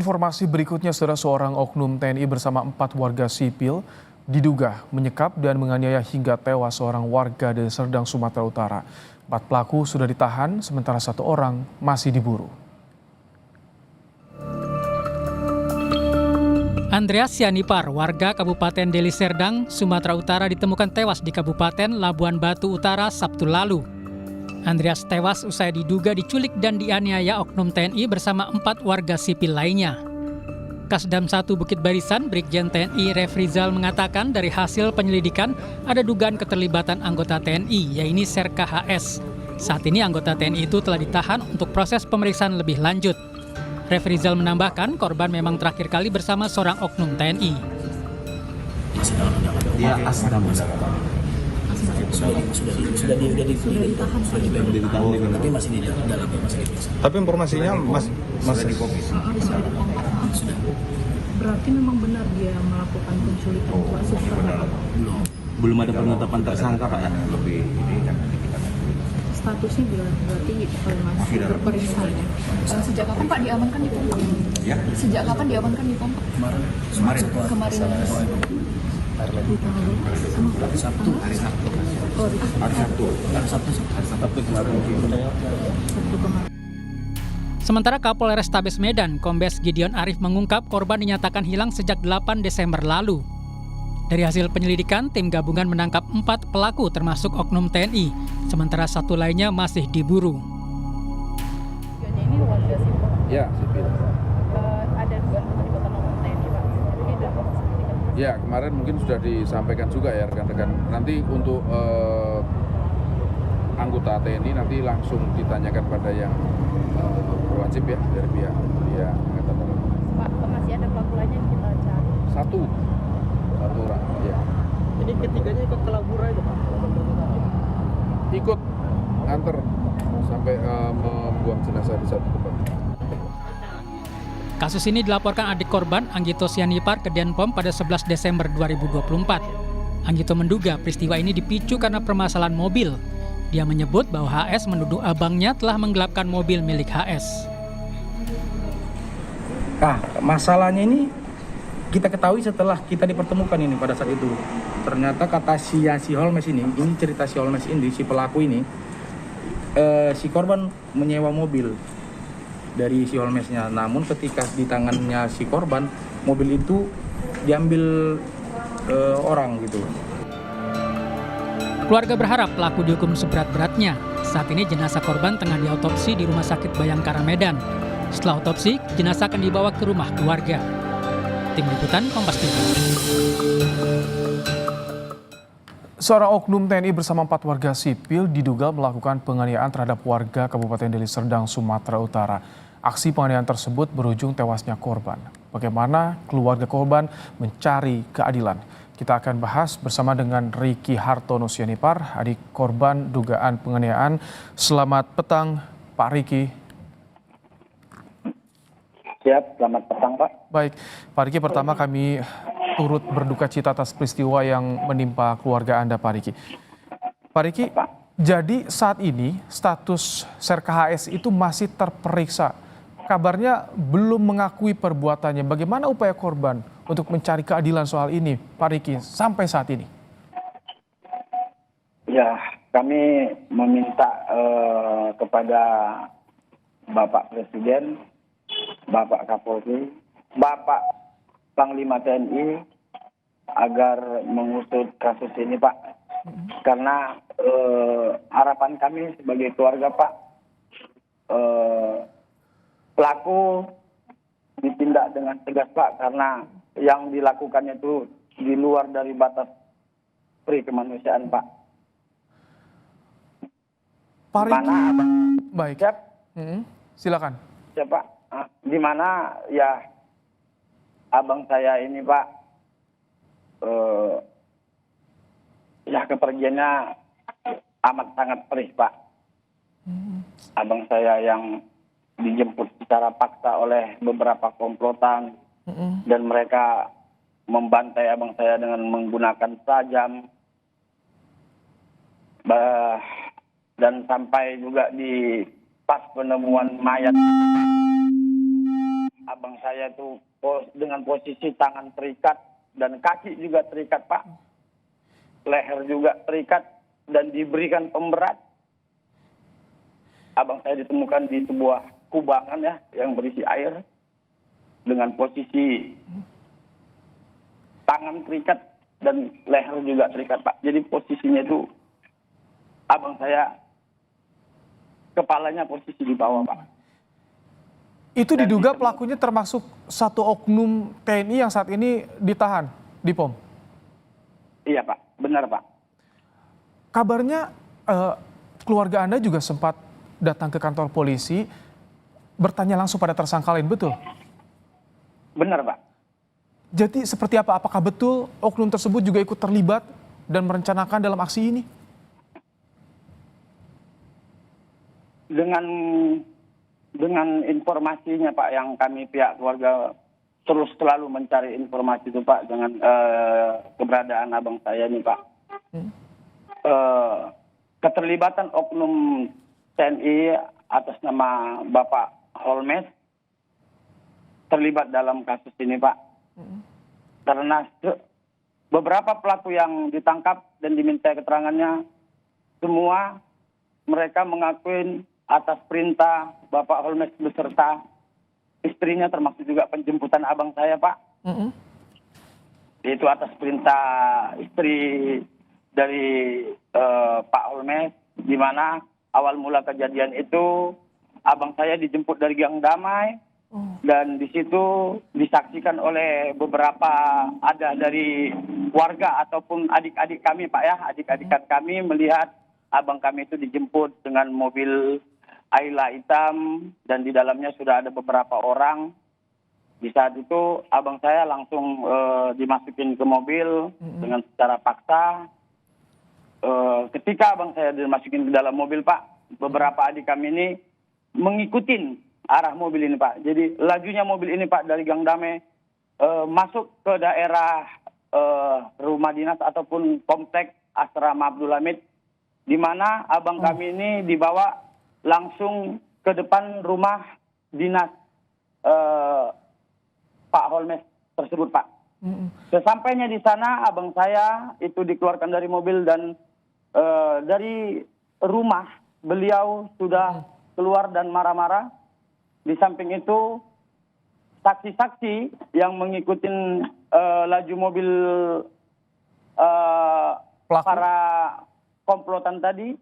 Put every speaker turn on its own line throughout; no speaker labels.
Informasi berikutnya, seorang oknum TNI bersama 4 warga sipil diduga menyekap dan menganiaya hingga tewas seorang warga dari Serdang, Sumatera Utara. 4 pelaku sudah ditahan, sementara 1 orang masih diburu.
Andreas Sianipar, warga Kabupaten Deli Serdang, Sumatera Utara ditemukan tewas di Kabupaten Labuan Batu Utara Sabtu lalu. Andreas tewas usai diduga diculik dan dianiaya oknum TNI bersama 4 warga sipil lainnya. Kasdam 1 Bukit Barisan, Brigjen TNI Refrizal mengatakan dari hasil penyelidikan ada dugaan keterlibatan anggota TNI, yaitu Serka HS. Saat ini anggota TNI itu telah ditahan untuk proses pemeriksaan lebih lanjut. Refrizal menambahkan korban memang terakhir kali bersama seorang oknum TNI.
Dia asdam. Sudah ditahan, tapi masih di dalam, masih diperiksa.
Tapi informasinya masih
sudah. Berarti memang benar dia melakukan penculikan itu?
Belum ada penetapan tersangka, Pak, ya? Lebih ini kan
Statusnya berarti masih berperiksa ya?
Sejak kapan Pak diamankan di Pompa?
ya.
Sejak kapan diamankan di Pompa?
Kemarin.
Sabtu
kemarin.
Sementara Kapolres Tabes Medan, Kombes Gideon Arif mengungkap korban dinyatakan hilang sejak 8 Desember lalu. Dari hasil penyelidikan, tim gabungan menangkap 4 pelaku termasuk oknum TNI, sementara 1 lainnya masih diburu.
Ini warga sipil.
Ya, sipil.
Ada dugaan keterlibatan oknum TNI, Pak. Ini dalam proses penyidikan.
Ya, kemarin mungkin sudah disampaikan juga ya rekan-rekan. Nanti untuk anggota TNI nanti langsung ditanyakan pada yang berwajib ya dari pihak Angkatan Darat.
Pak, masih ada pelaku lainnya yang kita cari.
Satu orang, ya.
Ini ketiganya ikut ke Labura itu, Pak?
Ikut nganter sampai membuang jenazah di satu tempat.
Kasus ini dilaporkan adik korban, Anggito Sianipar, ke Denpom pada 11 Desember 2024. Anggito menduga peristiwa ini dipicu karena permasalahan mobil. Dia menyebut bahwa HS menuduh abangnya telah menggelapkan mobil milik HS.
Nah, masalahnya ini kita ketahui setelah kita dipertemukan ini pada saat itu. Ternyata kata si Holmes ini cerita si Holmes ini, si pelaku ini, si korban menyewa mobil dari si Holmesnya. Namun ketika di tangannya si korban, mobil itu diambil orang gitu.
Keluarga berharap pelaku dihukum seberat-beratnya. Saat ini jenazah korban tengah diautopsi di Rumah Sakit Bayangkara Medan. Setelah otopsi, jenazah akan dibawa ke rumah keluarga. Tim Liputan Kompas TV.
Seorang oknum TNI bersama 4 warga sipil diduga melakukan penganiayaan terhadap warga Kabupaten Deli Serdang, Sumatera Utara. Aksi penganiayaan tersebut berujung tewasnya korban. Bagaimana keluarga korban mencari keadilan? Kita akan bahas bersama dengan Ricky Hartono Sianipar, adik korban dugaan penganiayaan. Selamat petang, Pak Ricky.
Siap, selamat petang, Pak.
Baik, Pak Ricky, pertama kami turut berduka cita atas peristiwa yang menimpa keluarga Anda, Pak Ricky. Pak Ricky, jadi saat ini status Serka HS itu masih terperiksa. Kabarnya belum mengakui perbuatannya. Bagaimana upaya korban untuk mencari keadilan soal ini, Pak Ricky, sampai saat ini?
Ya, kami meminta kepada Bapak Presiden, Bapak Kapolri, Bapak Panglima TNI agar mengusut kasus ini, Pak. Karena harapan kami sebagai keluarga, Pak, pelaku ditindak dengan tegas, Pak, karena yang dilakukannya itu di luar dari batas pri kemanusiaan, Pak.
Pak Ricky,
Mana,
baik.
siap,
Silakan.
siap, Pak. Di mana ya abang saya ini, Pak, ya kepergiannya amat sangat perih, Pak. Abang saya yang dijemput secara paksa oleh beberapa komplotan dan mereka membantai abang saya dengan menggunakan tajam dan sampai juga di pas penemuan mayat abang saya itu dengan posisi tangan terikat dan kaki juga terikat Pak, leher juga terikat dan diberikan pemberat. Abang saya ditemukan di sebuah kubangan ya yang berisi air dengan posisi tangan terikat dan leher juga terikat Pak. Jadi posisinya itu abang saya kepalanya posisi di bawah Pak.
Itu diduga pelakunya termasuk satu oknum TNI yang saat ini ditahan di POM?
Iya Pak, benar Pak.
Kabarnya keluarga Anda juga sempat datang ke kantor polisi bertanya langsung pada tersangka lain, betul?
Benar Pak.
Jadi seperti apa? Apakah betul oknum tersebut juga ikut terlibat dan merencanakan dalam aksi ini?
Dengan informasinya Pak yang kami pihak keluarga terus selalu mencari informasi itu Pak dengan keberadaan abang saya ini Pak. Keterlibatan oknum TNI atas nama Bapak Holmes terlibat dalam kasus ini Pak. Karena beberapa pelaku yang ditangkap dan diminta keterangannya semua mereka mengakui atas perintah Bapak Holmes beserta istrinya termasuk juga penjemputan abang saya Pak. Itu atas perintah istri dari Pak Holmes, di mana awal mula kejadian itu abang saya dijemput dari Gang Damai dan di situ disaksikan oleh beberapa ada dari warga ataupun adik-adik kami Pak ya, adik-adik kami melihat abang kami itu dijemput dengan mobil Ayla hitam dan di dalamnya sudah ada beberapa orang. Di saat itu abang saya langsung dimasukin ke mobil dengan secara paksa. Ketika abang saya dimasukin ke dalam mobil Pak, beberapa adik kami ini mengikuti arah mobil ini Pak. Jadi lajunya mobil ini Pak dari Gang Damai masuk ke daerah rumah dinas ataupun kompleks Asrama Abdul Hamid, di mana abang kami ini dibawa langsung ke depan rumah dinas Pak Holmes tersebut Pak. Sesampainya di sana abang saya itu dikeluarkan dari mobil dan dari rumah beliau sudah keluar dan marah-marah. Di samping itu saksi-saksi yang mengikuti laju mobil para komplotan tadi,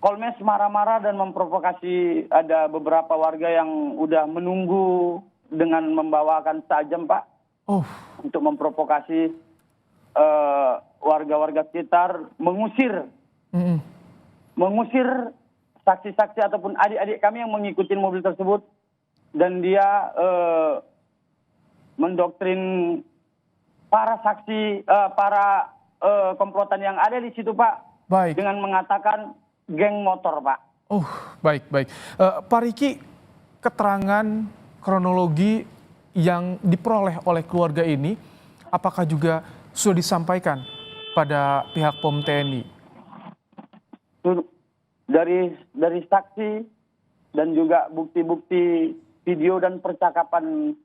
Holmes marah-marah dan memprovokasi, ada beberapa warga yang udah menunggu dengan membawakan sajam Pak untuk memprovokasi warga-warga sekitar mengusir saksi-saksi ataupun adik-adik kami yang mengikuti mobil tersebut, dan dia mendoktrin para saksi para komplotan yang ada di situ Pak.
Baik.
Dengan mengatakan geng motor Pak.
Baik. Pak Riki, keterangan kronologi yang diperoleh oleh keluarga ini, apakah juga sudah disampaikan pada pihak POM TNI?
Dari saksi dan juga bukti-bukti video dan percakapan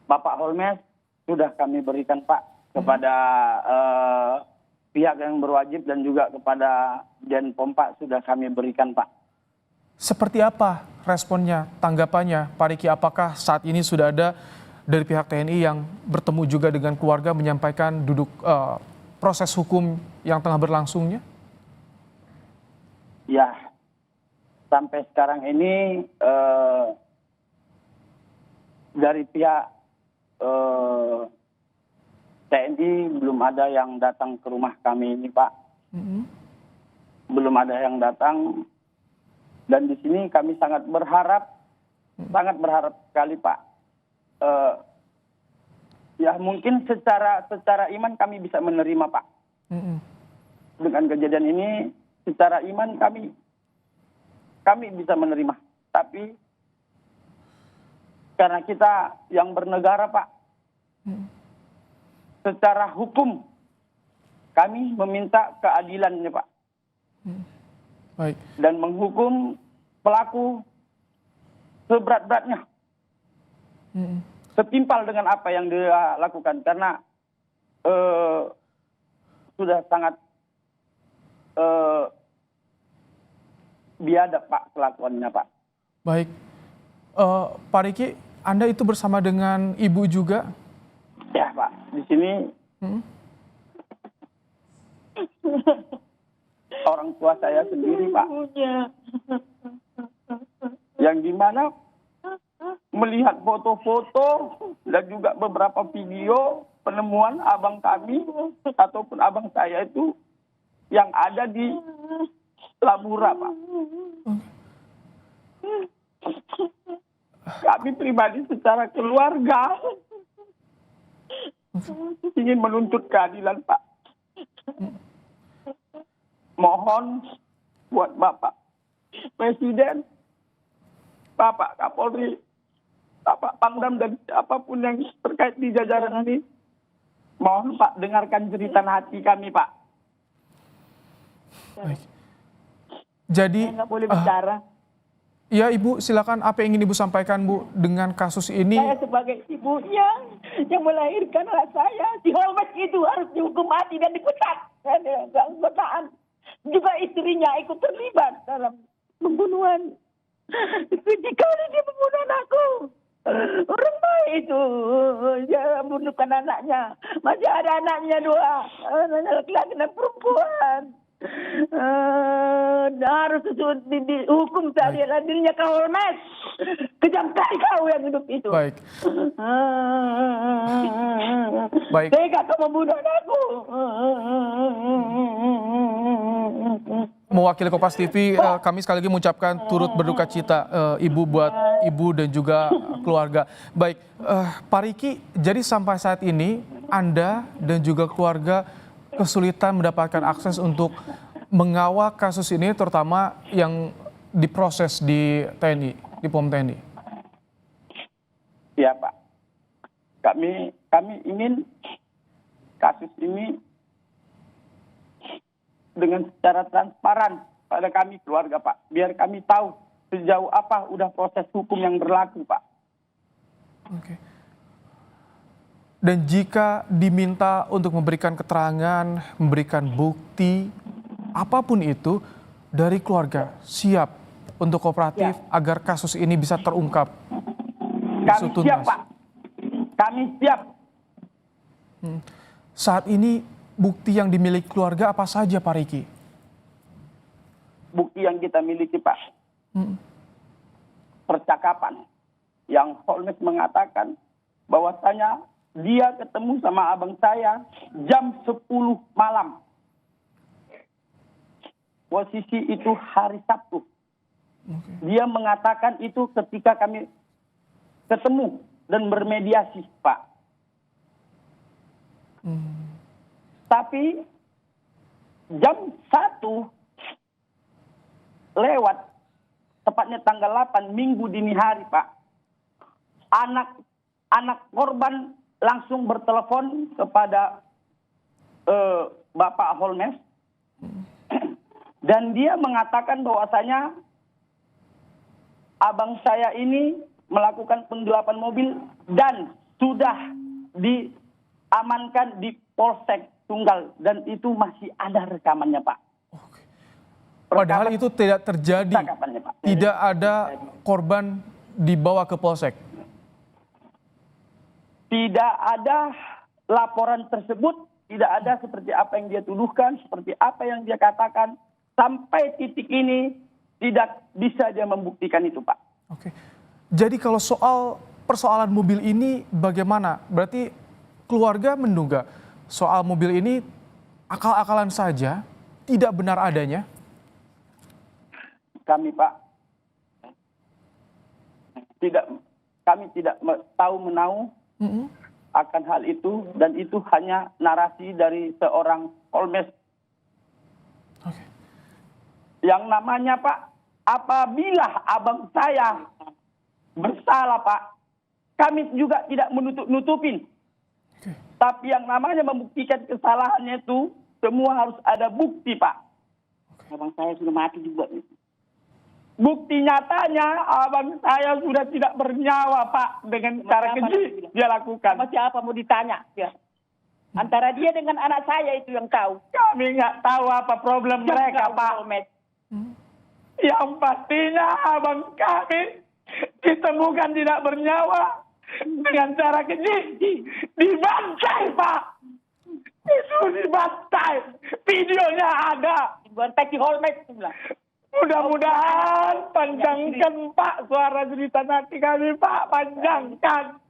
Bapak Holmes sudah kami berikan Pak kepada pihak yang berwajib dan juga kepada Denpom Pak sudah kami berikan Pak.
Seperti apa responnya, tanggapannya Pak Riki? Apakah saat ini sudah ada dari pihak TNI yang bertemu juga dengan keluarga menyampaikan duduk proses hukum yang tengah berlangsungnya?
Ya, sampai sekarang ini dari pihak TNI belum ada yang datang ke rumah kami ini Pak. Belum ada yang datang, dan di sini kami sangat berharap sekali Pak. Ya mungkin secara iman kami bisa menerima Pak. Dengan kejadian ini secara iman kami bisa menerima. Tapi karena kita yang bernegara Pak, secara hukum kami meminta keadilannya Pak.
Baik.
Dan menghukum pelaku seberat-beratnya. Setimpal dengan apa yang dia lakukan karena sudah sangat biadab Pak kelakuannya Pak.
Baik, Pak Riki, Anda itu bersama dengan Ibu juga?
Ya Pak, di sini orang tua saya sendiri Pak, yang dimana melihat foto-foto dan juga beberapa video penemuan abang kami ataupun abang saya itu yang ada di Labura Pak. Kami pribadi secara keluarga ingin menuntut keadilan Pak. Mohon buat Bapak Presiden, Bapak Kapolri, Bapak Pangdam dan apapun yang terkait di jajaran ini, mohon Pak dengarkan cerita hati kami Pak.
Baik. Jadi,
Saya nggak boleh bicara.
ya Ibu, silakan apa yang ingin Ibu sampaikan Bu dengan kasus ini?
Saya sebagai ibunya yang melahirkan anak saya, si Holmes itu harus dihukum mati dan dipecat. Keanggotaan. Juga istrinya ikut terlibat dalam pembunuhan. Sekali dia membunuh anakku. Orang baik itu, dia membunuhkan anaknya. Masih ada anaknya 2, anaknya laki-laki dan perempuan. Harus dihukum seadil-adilnya kau Holmes. Kejam kali kau yang hidup itu.
Baik. Baik.
Tega kau membunuh anakku.
Mewakili Kompas TV, kami sekali lagi mengucapkan turut berduka cita Ibu buat Ibu dan juga keluarga. Baik, Pak Riki, jadi sampai saat ini Anda dan juga keluarga kesulitan mendapatkan akses untuk mengawal kasus ini, terutama yang diproses di TNI, di POM TNI.
Ya Pak, kami ingin kasus ini dengan secara transparan pada kami keluarga Pak, biar kami tahu sejauh apa udah proses hukum yang berlaku Pak.
Oke. Dan jika diminta untuk memberikan keterangan, memberikan bukti, apapun itu, dari keluarga siap untuk kooperatif agar kasus ini bisa terungkap.
Kami siap Pak, kami siap.
Saat ini bukti yang dimiliki keluarga apa saja Pak Riki?
Bukti yang kita miliki Pak, percakapan yang Holmes mengatakan bahwasanya dia ketemu sama abang saya jam 10 malam. Posisi itu hari Sabtu. Dia mengatakan itu ketika kami ketemu dan bermediasi, Pak. Tapi jam 1 lewat, tepatnya tanggal 8 Minggu dini hari, Pak. Anak korban langsung bertelepon kepada Bapak Holmes dan dia mengatakan bahwasanya abang saya ini melakukan penggelapan mobil dan sudah diamankan di Polsek Tunggal dan itu masih ada rekamannya Pak.
Padahal itu tidak terjadi,
Pak.
Tidak ada korban dibawa ke Polsek.
Tidak ada laporan tersebut, tidak ada seperti apa yang dia tuduhkan, seperti apa yang dia katakan. Sampai titik ini tidak bisa dia membuktikan itu, Pak.
Oke. Jadi kalau soal persoalan mobil ini bagaimana? Berarti keluarga menduga soal mobil ini akal-akalan saja, tidak benar adanya?
Kami, Pak, kami tidak tahu menahu akan hal itu dan itu hanya narasi dari seorang Holmes.
Oke.
Yang namanya Pak, apabila abang saya bersalah Pak, kami juga tidak menutup-nutupin.
Oke.
Tapi yang namanya membuktikan kesalahannya itu semua harus ada bukti Pak. Abang saya sudah mati juga. Bukti nyatanya abang saya sudah tidak bernyawa, Pak, dengan cara keji dia lakukan.
Sama siapa mau ditanya? Ya. Antara dia dengan anak saya itu yang tahu.
Kami nggak tahu apa problem mereka, Pak. Yang pastinya abang kami ditemukan tidak bernyawa dengan cara keji. Dibantai, Pak. Itu dibantai. Videonya ada.
Dibantai di Holmes.
Mudah-mudahan panjangkan, Pak, suara cerita nanti kami, Pak. Panjangkan.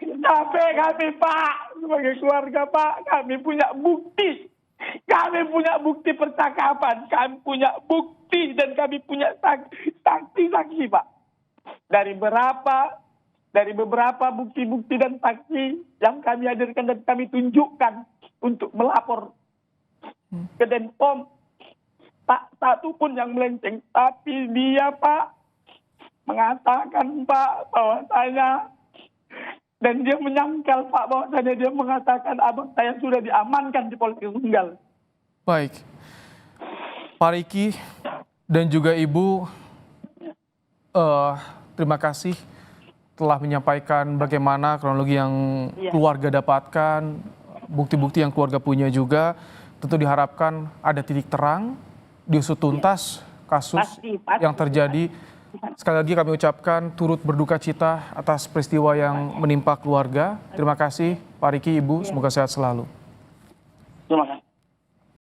Capek kami, Pak. Sebagai keluarga, Pak, kami punya bukti. Kami punya bukti percakapan. Kami punya bukti dan kami punya saksi-saksi, Pak. Dari beberapa bukti-bukti dan saksi yang kami hadirkan dan kami tunjukkan untuk melapor ke Denpom. Tak satu pun yang melenceng. Tapi dia, Pak, mengatakan, Pak, bahwasanya dan dia menyangkal, Pak, bahwasanya dia mengatakan abang saya sudah diamankan di Polsek Sunggal.
Baik, Pak Riki dan juga Ibu, terima kasih telah menyampaikan bagaimana kronologi yang keluarga dapatkan, bukti-bukti yang keluarga punya juga. Tentu diharapkan ada titik terang, diusut tuntas kasus
Pasti.
yang terjadi. Sekali lagi kami ucapkan turut berduka cita atas peristiwa yang menimpa keluarga. Terima kasih Pak Riki, Ibu, semoga sehat selalu.
Terima kasih.